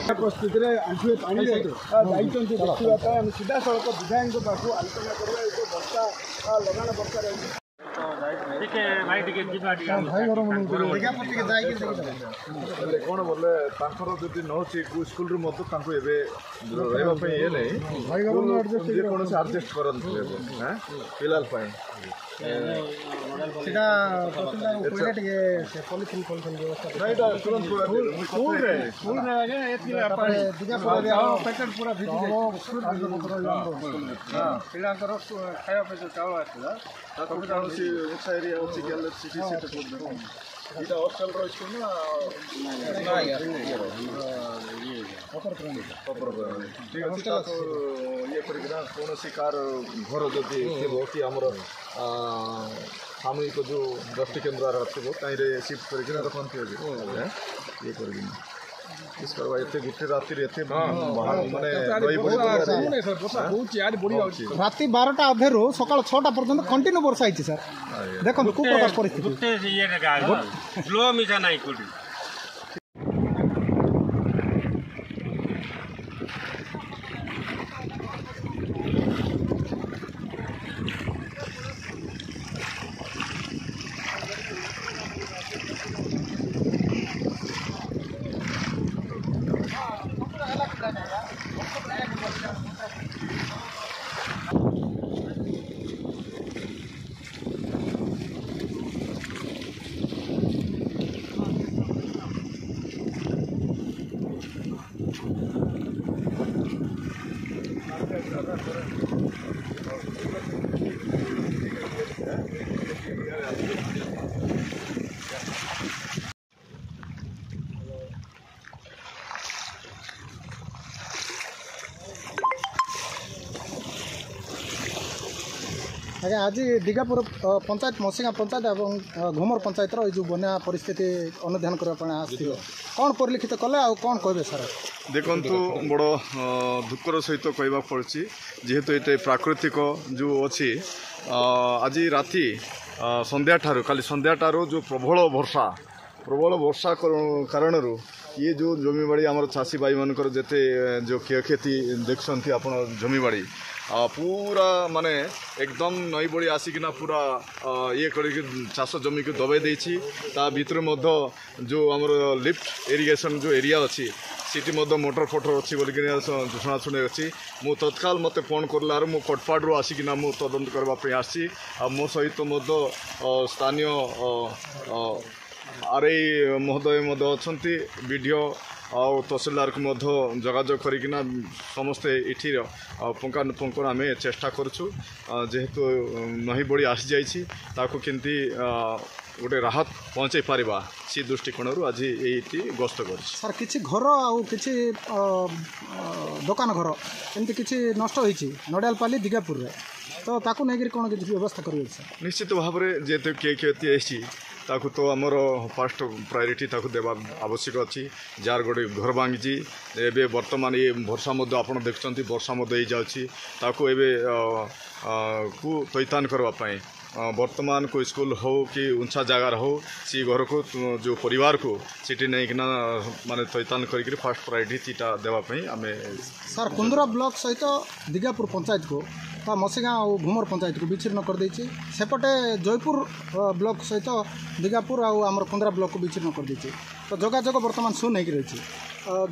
प्रस्तुति में आंठुए पानी देखा सीधा सड़क विधायक पाक आलोचना करवा वर्षा लगाण वर्षा रही कौन बोले जदि नौची स्कूल ये नहीं कौन आडजस्ट करते पिलाल इटा हॉस्टल रो स्कूल ना ठीक अच्छे तो ये कौन सी कार घर जदि थो कि आमर सामूहिक जो दृष्टि केन्द्र थो कहीं सिफ्ट कर रखते ये कर गोटे राति राति 12टा अधेरू सकाल 6टा पर्यंत कंटिन्यू वर्षा है सर देखो को प्रकार परिस्थिति आज्ञा आज दिगापुर पंचायत मसिंगा पंचायत और घुमर पंचायत जो बना परिस्थिति अनुधान करने कौन परिलिखित कले आ कौन कहे सर देखु बड़ दुखर सहित कहवा पड़ी जेहेतु ये प्राकृतिक जो अच्छी आज राति संध्या ठारू खाली संध्या ठारू जो प्रबल वर्षा कारण ये जो जमीबाड़ी आम चाषी भाई मानकर जिते जो क्षयक्षति देखते आप जमीबाड़ी पूरा माने एकदम नई बड़ी आसिकिना पूरा ये करके चाष जमी को दबाई देछि ता भीतर जो आमर लिफ्ट इरिगेशन जो एरिया अच्छी सीटी मोटर फोटर अच्छी बोलिक शुणाशुणी अच्छी मु तत्काल मते फोन करलार मु कटपाड़ू आसिकिना मु तदंत करने आसी मो सहित स्थानीय आरआई महोदय अच्छा वीडियो आउ तहसीलदार को जोगाजोग करना समस्ते इठी पुंखानुपुंख आम चेष्टा करुँ जेहेतु नही बड़ी आसी जाइए केमती गोटे राहत पहुँचे पारिबा सी दृष्टिकोण आज ये गस्त कर सर किसी घर आउ किसी दुकान घर एमती किसी नष्ट होती नडियालपाली दिगापुर तो ताकू नहीं कौन किसी व्यवस्था कर निश्चित भाव में जेहेतु क्षति आई ताकू तो आमर फास्ट प्रायोरिटी ताकू देवा आवश्यक अच्छी जार गोटे घर भांगी एवं बर्तमान ये वर्षा आप देखते वर्षा ताकू एवं को तैतान करवाई वर्तमान को स्कूल हो कि उंचा जगार हो सी घर को जो परिवार को सीटी नहीं माने तैतान कर फास्ट प्रायोरिटी देवाई आम सर कुंदरा ब्लॉक सहित दिगापुर पंचायत को मसिगा और घुमर पंचायत को विच्छिन्न कर देछि सेपटे जयपुर ब्लॉक सहित दिगापुर आमर कुंदरा ब्लॉक को विच्छिन्न कर देछि तो जोगाजोग बर्तमान शू नहीं रही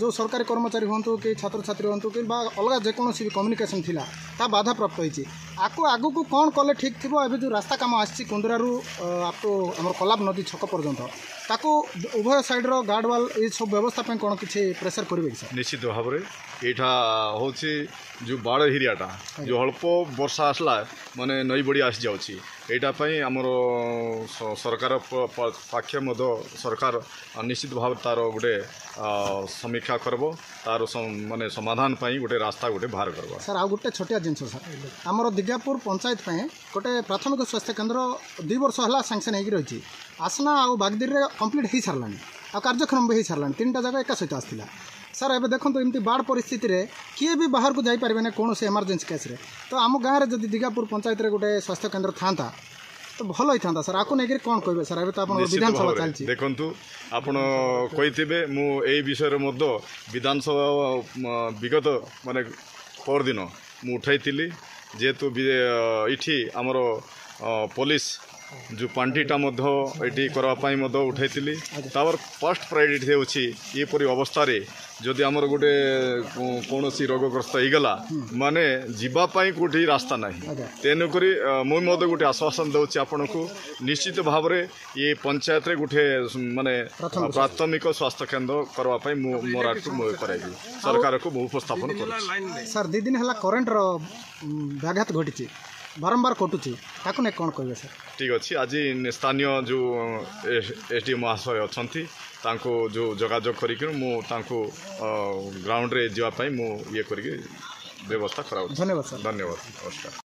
जो सरकारी कर्मचारी हूँ कि छात्र छात्री हूँ कि अलग जेकोसी भी कम्युनिकेशन थिला ता बाधा प्राप्त होती आगु को कौन कले ठीक थी एवं जो रास्ता काम आसी कुंदरारू आप आम कलाब नदी छक पर्यंत ताकू उभय साइड रो गार्डवाल ये सब व्यवस्था कौन किसी प्रेसर करेंगे सर निश्चित भाव में यहाँ हूँ जो बाड़ एरियाटा जो अल्प वर्षा आसला माने नई बड़ी आसी जाऊँगी यहीटापी आमर सरकार पाख्य सरकार निश्चित भाव तार गोटे समीक्षा करब तार माने समाधान पाई गोटे रास्ता गोटे बाहर करब सर आ गोटे छोटिया जिनस सर आमर दिगापुर पंचायत गोटे प्राथमिक स्वास्थ्य केन्द्र 2 वर्ष है सांसन होगी आसना आ बागदीर कंप्लीट हो सारा आ कार्यक्रम भी हो सारा 3टा जगह एका सहित आसाला सर एवं देखो एमती बाढ़ परिस्थिति रे किए भी बाहर को जापारे कौन से इमरजेंसी केस रे तो आम गाँव में जब दिगापुर पंचायत रे गोटे स्वास्थ्य केन्द्र था तो भल होता सर आपको नहीं कौन कहे सर अभी तो आप विधानसभा चलती देखु आपण कही मु ए विषय विधानसभा विगत माने परदिन मु उठाई जेहेतु इठी आमर पुलिस जो पांठीटा ये करवाई उठाई तापर फर्स्ट प्रायोरिटी होची येपरी अवस्था जदि आमर गोटे कौन रोगग्रस्त होगला माने जीवाई कौटी रास्ता ना तेणुक मुझे गोटे आश्वासन दूसरी आपन को निश्चित भाव में ये पंचायत रे गोटे माने प्राथमिक स्वास्थ्य केन्द्र करवाई मोर आटू मुझे सरकार को उपस्थापन कर सर 2 दिन है करेन्ट व्याघात घटी बारंबार कटुची ताकू नहीं कौन कहे सर ठीक अच्छे आज स्थानीय जो एसडीएम महाशय अच्छा जो जोगाजोग करी ग्राउंड रे जावाई मु ये करी व्यवस्था करा। धन्यवाद सर। धन्यवाद नमस्कार।